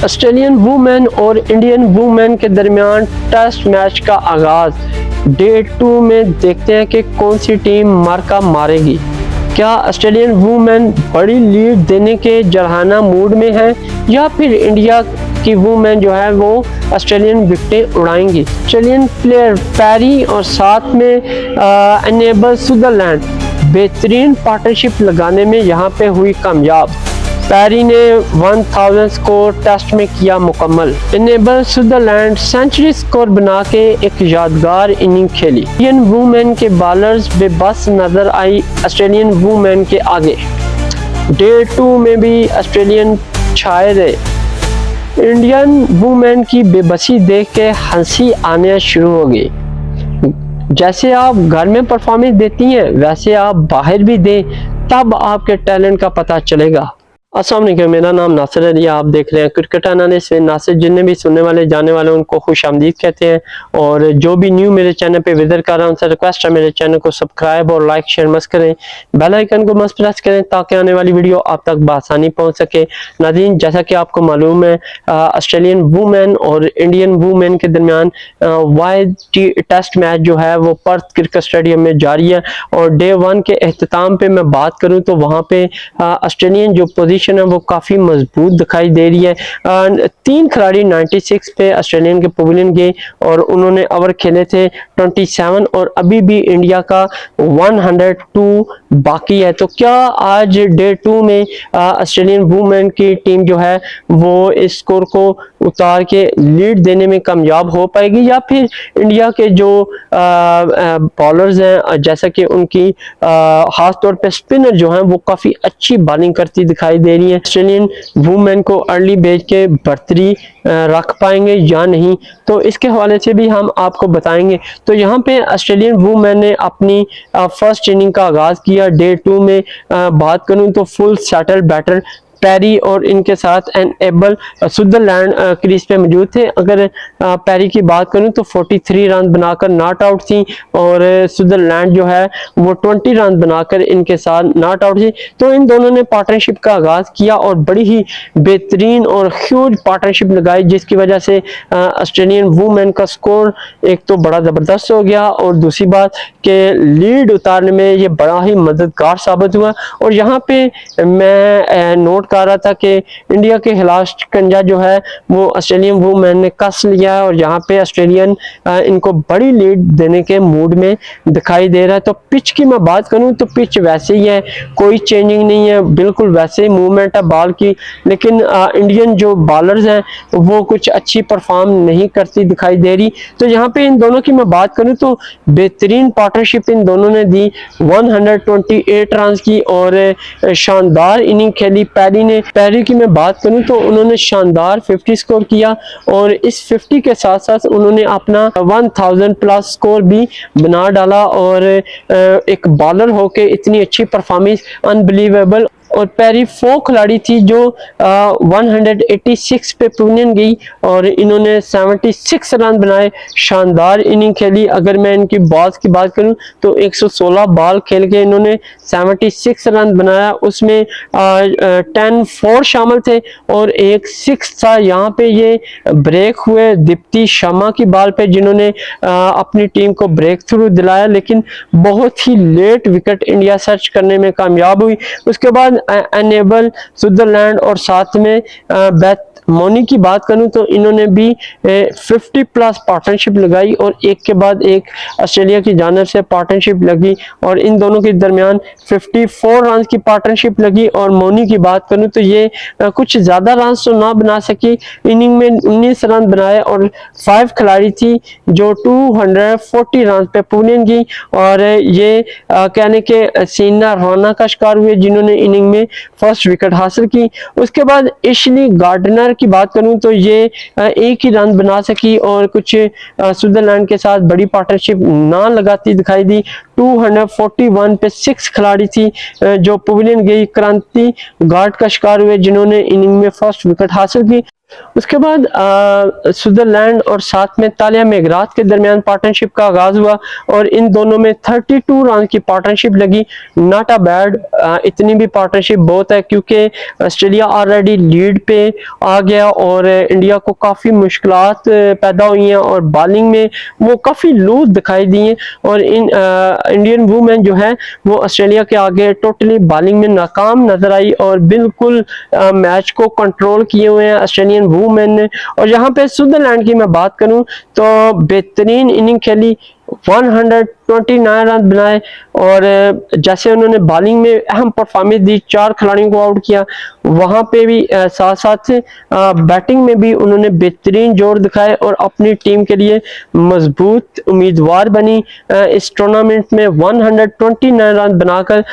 Australian women और Indian women के दरमियान टेस्ट मैच का आगाज डे 2 में देखते हैं कि कौन सी टीम मार्का मारेगी। क्या ऑस्ट्रेलियन वुमेन बड़ी लीड देने के जरहाना मूड में है या फिर इंडिया की वुमेन जो है वो ऑस्ट्रेलियन विकेटें उड़ाएंगी। ऑस्ट्रेलियन प्लेयर पैरी और साथ में एनेबल सुदरलैंड बेहतरीन पार्टनरशिप लगाने में यहाँ पे हुई कामयाब। पैरी ने 1000 स्कोर टेस्ट में किया मुकम्मल। एनेबल सुदरलैंड सेंचुरी स्कोर बना के एक यादगार इनिंग खेली। इंडियन वुमेन के बॉलर्स बेबस नजर आई ऑस्ट्रेलियन वुमेन के आगे। डे 2 में भी ऑस्ट्रेलियन छाए रहे। इंडियन वुमेन की बेबसी देख के हंसी आने शुरू हो गई। जैसे आप घर में परफॉर्मेंस देती हैं वैसे आप बाहर भी दें, तब आपके टैलेंट का पता चलेगा। अस्सलाम वालेकुम, मेरा नाम नासिर अली, आप देख रहे हैं क्रिकेट एनालिस्ट विद नासिर। जिन्हें भी सुनने वाले जाने वाले उनको खुश आमदीद कहते हैं, और जो भी न्यू मेरे चैनल पे विजिट कर रहा है उनसे रिक्वेस्ट है मेरे चैनल को सब्सक्राइब और लाइक शेयर मस्त करें, बेल आइकन को मस्त प्रेस करें ताकि आने वाली वीडियो आप तक बआसानी पहुंच सके। नाज़रीन, जैसा कि आपको मालूम है ऑस्ट्रेलियन वुमेन और इंडियन वुमेन के दरमियान वाइड टेस्ट मैच जो है वो पर्थ क्रिकेट स्टेडियम में जारी है, और डे 1 के अख्ताम पे मैं बात करूँ तो वहाँ पे ऑस्ट्रेलियन जो पोजीशन है वो काफी मजबूत दिखाई दे रही है। 3 खिलाड़ी 96 पे ऑस्ट्रेलियन के पवेलियन गए और उन्होंने ओवर खेले थे 27, और अभी भी इंडिया का 102 बाकी है। तो क्या आज डे 2 में ऑस्ट्रेलियन वुमेन की टीम जो है वो इस स्कोर को उतार के लीड देने में कामयाब हो पाएगी, या फिर इंडिया के जो बॉलर्स हैं जैसा कि उनकी खास तौर पे स्पिनर जो हैं वो काफी अच्छी बॉलिंग करती दिखाई दे रही है, ऑस्ट्रेलियन वुमेन को अर्ली भेज के बर्तरी रख पाएंगे या नहीं, तो इसके हवाले से भी हम आपको बताएंगे। तो यहाँ पे ऑस्ट्रेलियन वुमेन ने अपनी फर्स्ट इनिंग का आगाज किया। डे 2 में बात करूं तो फुल सेटल बैटर पैरी और इनके साथ एनेबल सुदरलैंड क्रीज पे मौजूद थे। अगर पैरी की बात करूं तो 43 रन बनाकर नॉट आउट थी, और सुदरलैंड जो है वो 20 रन बनाकर इनके साथ नॉट आउट थी। तो इन दोनों ने पार्टनरशिप का आगाज किया और बड़ी ही बेहतरीन और ह्यूज पार्टनरशिप लगाई, जिसकी वजह से ऑस्ट्रेलियन वुमेन का स्कोर एक तो बड़ा जबरदस्त हो गया, और दूसरी बात के लीड उतारने में ये बड़ा ही मददगार साबित हुआ। और यहाँ पे मैं नोट कर रहा था कि इंडिया के खिलाफ शिकंजा जो है वो ऑस्ट्रेलियन वुमेन ने कस लिया है, और यहाँ पे ऑस्ट्रेलियन इनको बड़ी लीड देने के मूड में दिखाई दे रहा है। तो पिच की मैं बात करूं तो पिच वैसे ही है, कोई चेंजिंग नहीं है, बिल्कुल वैसे ही मूवमेंट है बॉल की, लेकिन इंडियन जो बॉलर्स हैं वो कुछ अच्छी परफॉर्म नहीं करती दिखाई दे रही। तो यहाँ पे इन दोनों की मैं बात करूं तो बेहतरीन पार्टनरशिप इन दोनों ने दी, 128 रन की और शानदार इनिंग खेली। पैरी की मैं बात करूं तो उन्होंने शानदार 50 स्कोर किया, और इस 50 के साथ साथ उन्होंने अपना 1000 प्लस स्कोर भी बना डाला, और एक बॉलर होके इतनी अच्छी परफॉर्मेंस अनबिलीवेबल। और पैरी 4 खिलाड़ी थी जो 186 पे पवेलियन गई और इन्होंने 76 रन बनाए, शानदार इनिंग खेली। अगर मैं इनकी बॉल्स की बात करूं तो 116 बॉल खेल के इन्होंने 76 रन बनाया, उसमें 10 4 शामिल थे और एक 6 था। यहाँ पे ये ब्रेक हुए दीप्ति शर्मा की बॉल पे, जिन्होंने अपनी टीम को ब्रेक थ्रू दिलाया, लेकिन बहुत ही लेट विकेट इंडिया सर्च करने में कामयाब हुई। उसके बाद एनेबल सुदरलैंड और साथ में बेथ मोनी की बात करूं तो इन्होंने भी 50 प्लस पार्टनरशिप लगाई, और एक के बाद एक ऑस्ट्रेलिया की जानिब से पार्टनरशिप लगी, और इन दोनों के दरमियान 54 रन की पार्टनरशिप लगी। और मोनी की बात करूं तो ये कुछ ज्यादा रन तो ना बना सकी, इनिंग में 19 रन बनाए, और 5 खिलाड़ी थी जो 240 रन पे पवेलियन गई, और ये कहने के सीना रोना का शिकार हुए जिन्होंने इनिंग में फर्स्ट विकेट हासिल की। उसके बाद एशली गार्डनर की बात करूं तो ये एक ही रन बना सकी, और कुछ सुदरलैंड के साथ बड़ी पार्टनरशिप ना लगाती दिखाई दी। 241 पे 6 खिलाड़ी थी जो पवेलियन गई। क्रांति गार्ड का शिकार हुए जिन्होंने इनिंग में फर्स्ट विकेट हासिल की। उसके बाद स्विट्जरलैंड और साथ में तालिया मेगरात के दरमियान पार्टनरशिप का आगाज हुआ और इन दोनों में 32 रन की पार्टनरशिप लगी। नॉट अ बैड, इतनी भी पार्टनरशिप बहुत है क्योंकि ऑस्ट्रेलिया ऑलरेडी लीड पे आ गया और इंडिया को काफ़ी मुश्किलात पैदा हुई हैं और बॉलिंग में वो काफ़ी लूज दिखाई दी हैं और इंडियन वुमेन जो है वो ऑस्ट्रेलिया के आगे टोटली बॉलिंग में नाकाम नजर आई और बिल्कुल मैच को कंट्रोल किए हुए हैं ऑस्ट्रेलियन वुमेन ने। और यहाँ पे स्विट्जरलैंड की मैं बात करूं तो बेहतरीन इनिंग खेली, 129 रन बनाए और जैसे उन्होंने बॉलिंग में अहम परफॉर्मेंस दी, 4 खिलाड़ियों को आउट किया, वहां पे भी साथ साथ बैटिंग में भी उन्होंने बेहतरीन जोर दिखाए और अपनी टीम के लिए मजबूत उम्मीदवार बनी। इस टूर्नामेंट में 129 रन बनाकर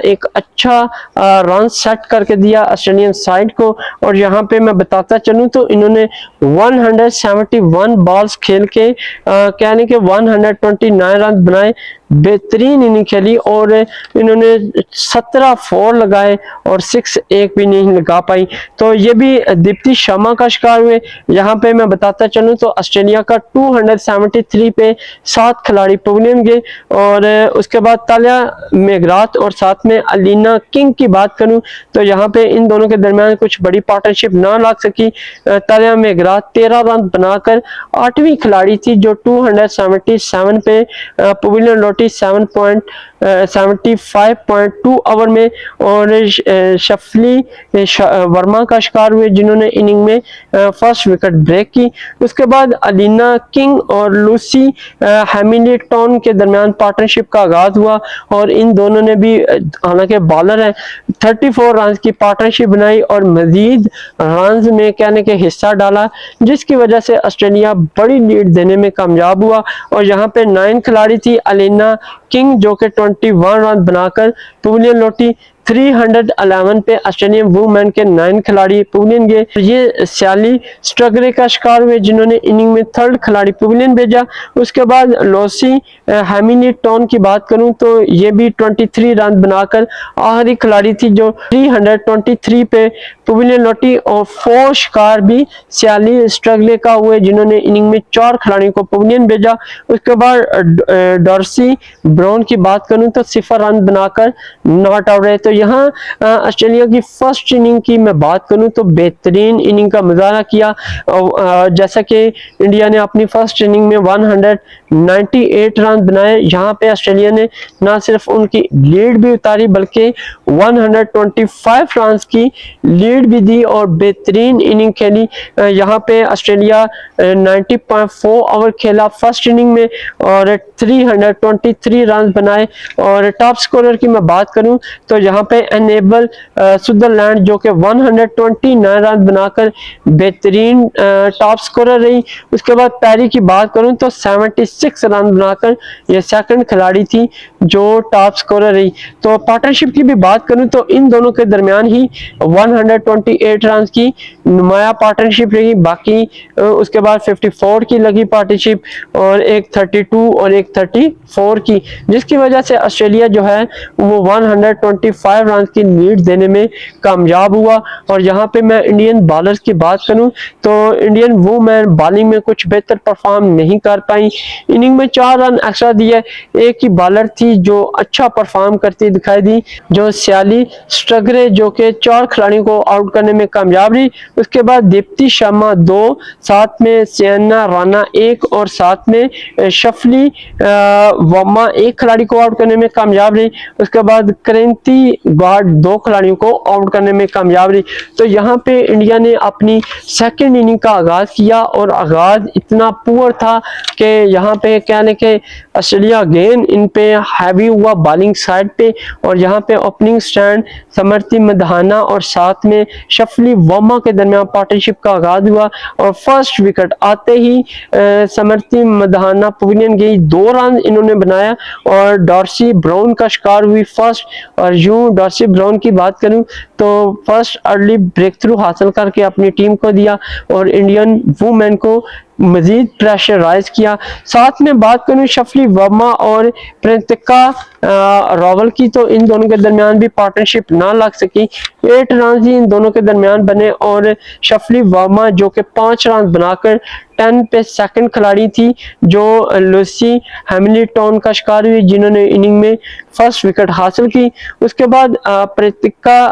एक अच्छा रन सेट करके दिया ऑस्ट्रेलियन साइड को। और यहाँ पे मैं बताता चलूँ तो इन्होंने 171 बॉल्स खेल के कहने के 129 रन बनाए, बेहतरीन इनिंग खेली और इन्होंने 17 फोर लगाए और 6 एक भी नहीं लगा पाई। तो ये भी दीप्ति शर्मा का शिकार हुए। यहाँ पे मैं बताता चलूँ तो ऑस्ट्रेलिया का 273 पे 7 खिलाड़ी पवेलियन गए और उसके बाद तालिया मेगरात और साथ में अलीना किंग की बात करूं तो यहाँ पे इन दोनों के दरमियान कुछ बड़ी पार्टनरशिप ना लग सकी। तालिया मेगरात 13 रन बनाकर 8वीं खिलाड़ी थी जो 277 पे पवेलियन लौटी 75.2 ओवर में और शफली वर्मा का शिकार हुए जिन्होंने इनिंग में फर्स्ट विकेट ब्रेक की। उसके बाद अलीना किंग और लूसी हैमिल्टन के दरमियान पार्टनरशिप का आगाज हुआ और इन दोनों ने भी हालांकि बॉलर है 34 रन की पार्टनरशिप बनाई और मजीद रन में कहने के हिस्सा डाला जिसकी वजह से ऑस्ट्रेलिया बड़ी लीड देने में कामयाब हुआ। और यहाँ पे 9 खिलाड़ी थी, अलीना किंग जो कि 21 रन बनाकर पवेलियन लौटी। 311 पे ऑस्ट्रेलियन वुमेन के 9 खिलाड़ी पवेलियन गए। ये सैली स्ट्रगरे का शिकार हुए जिन्होंने इनिंग में 3rd खिलाड़ी पवेलियन भेजा। उसके बाद लॉसी हैमिल्टन की बात करूं तो ये भी 23 रन बनाकर आखिरी खिलाड़ी थी जो 323 पे पवेलियन लौटी और 4 शिकार भी सैली स्ट्रगले का हुए जिन्होंने इनिंग में 4 खिलाड़ियों को पवेलियन भेजा। उसके बाद डॉर्सी ब्राउन की बात करूं तो 0 रन बनाकर नॉट आउट रहे। तो यहाँ ऑस्ट्रेलिया की फर्स्ट इनिंग की मैं बात करूं तो बेहतरीन इनिंग का मुजाहरा किया। जैसा कि इंडिया ने अपनी फर्स्ट इनिंग में 198 रन बनाए, यहाँ पे ऑस्ट्रेलिया ने ना सिर्फ उनकी लीड भी उतारी बल्कि 125 रन की लीड भी दी और बेहतरीन इनिंग खेली। यहाँ पे ऑस्ट्रेलिया 90.4 ओवर खेला फर्स्ट इनिंग में और 323 रन बनाए। और टॉप स्कोरर की मैं बात करूं तो यहाँ पे एनेबल स्विट्जरलैंड जो कि 129 रन बनाकर बेहतरीन टॉप स्कोरर रही। उसके बाद पैरी की बात करूं तो 76 रन बनाकर ये सेकंड खिलाड़ी थी जो टॉप स्कोरर रही। तो पार्टनरशिप की भी बात करूं तो इन दोनों के दरमियान ही 128 रन की नुमाया पार्टनरशिप रही। बाकी उसके बाद 54 की लगी पार्टनरशिप और एक 32 और एक 34 की, जिसकी वजह से ऑस्ट्रेलिया जो है वो 125 रन की लीड देने में कामयाब हुआ। और यहाँ पे मैं इंडियन बॉलर्स की बात करूं तो इंडियन वुमेन बॉलिंग में कुछ बेहतर परफॉर्म नहीं कर पाई। इनिंग में 4 रन एक्स्ट्रा दिए, एक ही बॉलर थी जो अच्छा परफॉर्म करती दिखाई दी जो सैली स्ट्रगरे जो कि 4 खिलाड़ियों को आउट करने में कामयाब रही। उसके बाद दीप्ति शर्मा 2, साथ में सियाना राणा 1 और साथ में शफली वर्मा 1 खिलाड़ी को आउट करने में कामयाब रही। उसके बाद क्रांति गार्ड 2 खिलाड़ियों को आउट करने में कामयाब रही। तो यहाँ पे इंडिया ने अपनी सेकंड इनिंग का आगाज किया और आगाज इतना पुअर था कि यहाँ पे कहने के ऑस्ट्रेलिया अगेन इन पे हैवी हुआ बॉलिंग साइड पे और यहाँ पे ओपनिंग स्टैंड समृति मधाना और साथ में शफली वर्मा के दरमियान पार्टनरशिप का आगाज हुआ और फर्स्ट विकेट आते ही समृति मधाना पवेलियन गई। 2 रन इन्होंने बनाया और डॉर्सी ब्राउन का शिकार हुई फर्स्ट। और यूं डॉर्सी ब्राउन की बात करूं तो फर्स्ट अर्ली ब्रेक थ्रू हासिल करके अपनी टीम को दिया और इंडियन वुमेन को मजीद प्रेशराइज किया। साथ में बात करूं शफली वर्मा और प्रियंका रावल की, तो इन दोनों के दरमियान भी पार्टनरशिप ना लग सकी। 8 रन ही इन दोनों के दरमियान बने और शफली वर्मा जो कि 5 रन बनाकर 10 पे सेकंड खिलाड़ी थी जो लूसी हैमिल्टन का शिकार हुई, जिन्होंने इनिंग में फर्स्ट विकेट हासिल की। उसके बाद प्रीतिका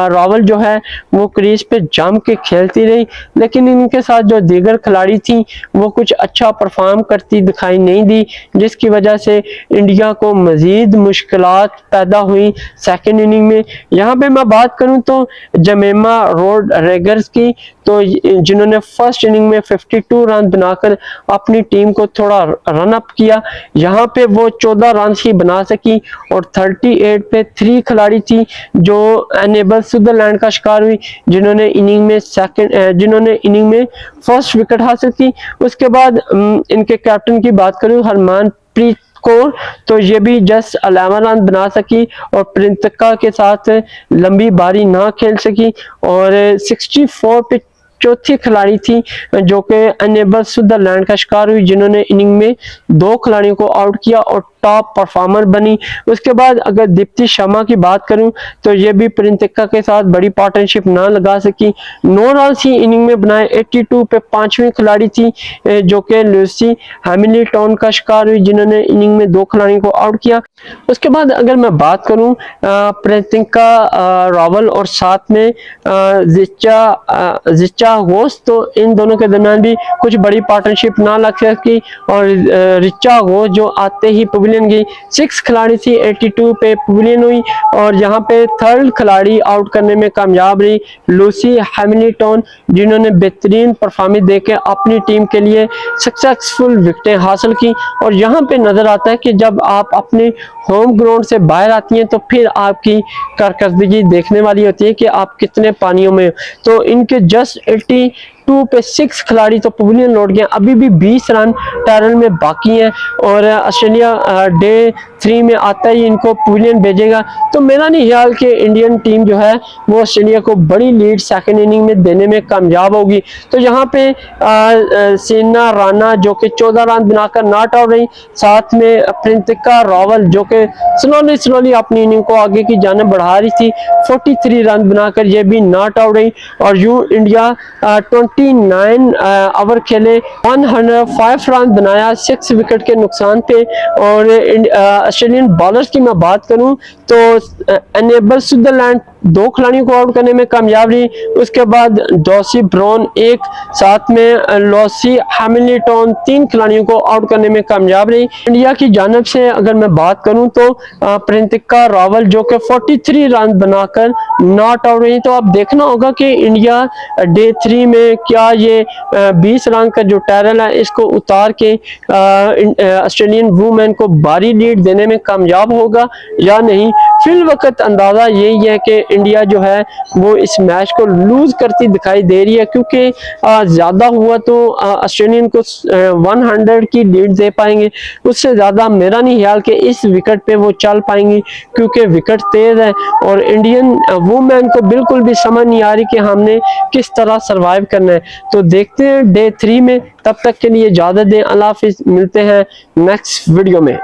रावल जो है वो क्रीज पे जम के खेलती रही, लेकिन इनके साथ जो दीगर खिलाड़ी थी वो कुछ अच्छा परफॉर्म करती दिखाई नहीं दी, जिसकी वजह से इंडिया को मजीद मुश्किलात पैदा हुई सेकंड इनिंग में। यहाँ पे मैं बात करूं तो जमेमा रोड्रिगेज की, तो जिन्होंने फर्स्ट इनिंग में 52 रन बनाकर अपनी टीम को थोड़ा रन अप किया। यहाँ पे वो 14 रन ही बना सकी और 38 पे 3 खिलाड़ी थी जो एनेबल सुदरलैंड का शिकार हुई, जिन्होंने इनिंग में फर्स्ट विकेट हासिल की। उसके बाद इनके कैप्टन की बात करूं हरमनप्रीत कौर, तो ये भी जस्ट 11 रन बना सकी और प्रियंका के साथ लंबी बारी ना खेल सकी और 64 पे चौथी खिलाड़ी थी जो कि अनेबल सुदरलैंड का शिकार हुई, जिन्होंने इनिंग में 2 खिलाड़ियों को आउट किया और टॉप परफॉर्मर बनी। उसके बाद अगर दीप्ति शर्मा की बात करूं तो ये भी प्रियंका के साथ बड़ी पार्टनरशिप ना लगा सकी। 9 रन ही इनिंग में बनाए। 82 पे 5वीं खिलाड़ी थी जो कि लूसी हैमिल्टन का शिकार हुई, जिन्होंने इनिंग में 2 खिलाड़ियों को आउट किया। उसके बाद अगर मैं बात करूं प्रियंका रावल और साथ में जिचा घोष, तो इन दोनों के दरमियान भी कुछ बड़ी पार्टनरशिप ना लग सकी और रिचा घोष जो आते ही पवेलियन गई। 6 खिलाड़ी थी, 82 पे पवेलियन हुई और यहाँ पे थर्ड खिलाड़ी आउट करने में कामयाब रही लूसी हैमिल्टन, जिन्होंने बेहतरीन परफॉर्मेंस देकर अपनी टीम के लिए सक्सेसफुल विकेटें हासिल की। और यहाँ पे नजर आता है कि जब आप अपने होम ग्राउंड से बाहर आती हैं तो फिर आपकी कारकर्दगी देखने वाली होती है कि आप कितने पानियों में। तो इनके जस्ट 82 पे 6 खिलाड़ी तो पवेलियन लौट गए। अभी भी 20 रन टैरल में बाकी हैं और ऑस्ट्रेलिया डे 3 में आता ही इनको पवेलियन भेजेगा। तो मेरा नहीं ख्याल कि इंडियन टीम जो है वो ऑस्ट्रेलिया को बड़ी लीड सेकंड इनिंग में देने में कामयाब होगी। तो यहाँ पे सीना राणा जो कि 14 रन बनाकर नॉट आउट रही, साथ में प्रियंका रावल जो कि स्लोली अपनी इनिंग को आगे की जानिब बढ़ा रही थी, 43 रन बनाकर ये भी नॉट आउट रही। और यूं इंडिया 29 ओवर खेले, 105 रन बनाया 6 विकेट के नुकसान पे। और ऑस्ट्रेलियन बॉलर्स की मैं बात करूं तो एनेबल सुदरलैंड 2 खिलाड़ियों को आउट करने में कामयाब रही। उसके बाद डॉसी ब्राउन 1, साथ में लूसी हैमिल्टन 3 खिलाड़ियों को आउट करने में कामयाब रही। इंडिया की जानिब से अगर मैं बात करूं तो प्रियंका रावल जो कि 43 रन बनाकर नॉट आउट रही। तो अब देखना होगा कि इंडिया डे 3 में क्या ये 20 रन का जो टैरल है इसको उतार के ऑस्ट्रेलियन वुमेन को भारी लीड देने में कामयाब होगा या नहीं। फिल वक्त अंदाजा यही है कि इंडिया जो है वो इस मैच को लूज करती दिखाई दे रही है, क्योंकि ज्यादा हुआ तो ऑस्ट्रेलियन को 100 की लीड दे पाएंगे, उससे ज्यादा मेरा नहीं ख्याल कि इस विकेट पे वो चल पाएंगी, क्योंकि विकेट तेज है और इंडियन वुमेन को बिल्कुल भी समझ नहीं आ रही कि हमने किस तरह सरवाइव करना है। तो देखते हैं डे 3 में, तब तक के लिए इजाजत दें, अल्लाह हाफिज, मिलते हैं नेक्स्ट वीडियो में।